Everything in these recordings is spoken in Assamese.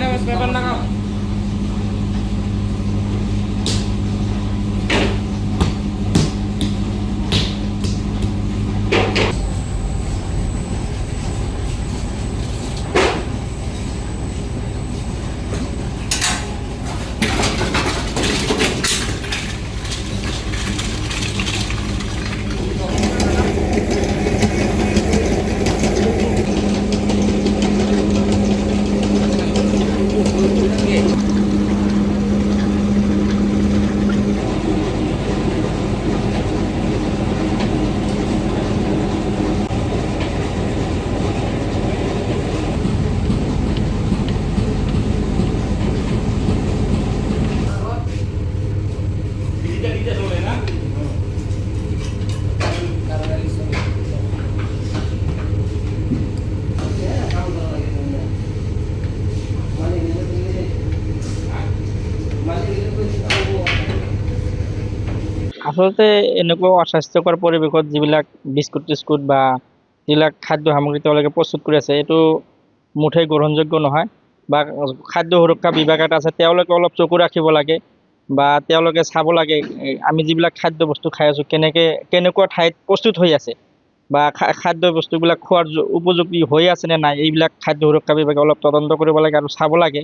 ব্যাপাৰ না। আচলতে এনেকুৱা অস্বাস্থ্যকৰ পৰিৱেশত যিবিলাক বিস্কুট টিস্কুট বা যিবিলাক খাদ্য সামগ্ৰী তেওঁলোকে প্ৰস্তুত কৰি আছে এইটো মুঠেই গ্ৰহণযোগ্য নহয়। বা খাদ্য সুৰক্ষা বিভাগ এটা আছে, তেওঁলোকে অলপ চকু ৰাখিব লাগে বা তেওঁলোকে চাব লাগে আমি যিবিলাক খাদ্য বস্তু খাই আছোঁ কেনেকুৱা ঠাইত প্ৰস্তুত হৈ আছে বা খাদ্য বস্তুবিলাক খোৱাৰ উপযোগী হৈ আছে নে নাই, এইবিলাক খাদ্য সুৰক্ষা বিভাগে অলপ তদন্ত কৰিব লাগে আৰু চাব লাগে।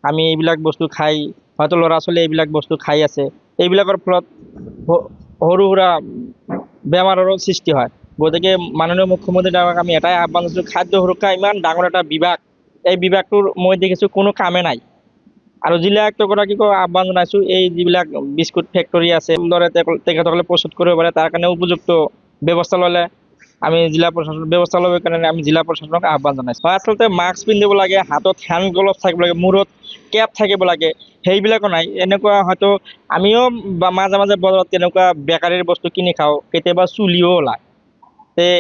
আমি এইবিলাক বস্তু খাই হয়তো ল'ৰা ছোৱালীয়ে এইবিলাক বস্তু খাই আছে, এইবিলাকৰ ফলত সৰু সুৰা বেমাৰৰো সৃষ্টি হয়। গতিকে মাননীয় মুখ্যমন্ত্ৰী ডাঙৰীয়াক আমি এটাই আহ্বান জনাইছোঁ, খাদ্য সুৰক্ষা ইমান ডাঙৰ এটা বিভাগ, এই বিভাগটোৰ মই দেখিছোঁ কোনো কামে নাই। আৰু জিলা আয়ুক্তগৰাকীকো আহ্বান জনাইছোঁ, এই যিবিলাক বিস্কুট ফেক্টৰী আছে ভালদৰে তেখেতসকলে প্ৰস্তুত কৰিব পাৰে, তাৰ কাৰণে উপযুক্ত ব্যৱস্থা ল'লে আমি জিলা প্ৰশাসন ব্যৱস্থা ল'বৰ কাৰণে আমি জিলা প্ৰশাসনক আহ্বান জনাইছোঁ। আচলতে মাস্ক পিন্ধিব লাগে, হাতত হেণ্ড গ্লভছ থাকিব লাগে, মূৰত কেপ থাকিব লাগে, সেইবিলাকো নাই। এনেকুৱা হয়তো আমিও মাজে মাজে বজাৰত তেনেকুৱা বেকাৰীৰ বস্তু কিনি খাওঁ, কেতিয়াবা চুলিও ওলায়।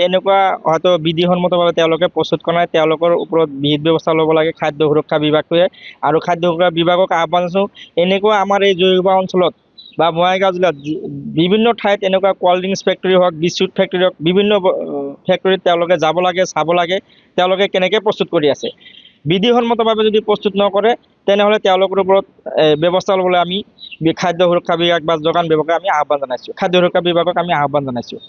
এনেকুৱা হয়তো বিধিসন্মতভাৱে তেওঁলোকে প্ৰস্তুত কৰা নাই, তেওঁলোকৰ ওপৰত বিহিত ব্যৱস্থা ল'ব লাগে খাদ্য সুৰক্ষা বিভাগটোৱে। আৰু খাদ্য সুৰক্ষা বিভাগক আহ্বান জনাইছোঁ, এনেকুৱা আমাৰ এই জয়গোবা অঞ্চলত বা বঙাইগাঁও জিলাত বিভিন্ন ঠাইত এনেকুৱা ক'ল্ড ড্ৰিংকছ ফেক্টৰী হওক, বিস্কুট ফেক্টৰী হওক, বিভিন্ন ফেক্টৰীত তেওঁলোকে যাব লাগে, চাব লাগে তেওঁলোকে কেনেকৈ প্ৰস্তুত কৰি আছে। বিধিসন্মতভাৱে যদি প্ৰস্তুত নকৰে তেনেহ'লে তেওঁলোকৰ ওপৰত ব্যৱস্থা ল'বলৈ আমি খাদ্য সুৰক্ষা বিভাগ বা যোগান বিভাগক আমি আহ্বান জনাইছোঁ, খাদ্য সুৰক্ষা বিভাগক আমি আহ্বান জনাইছোঁ।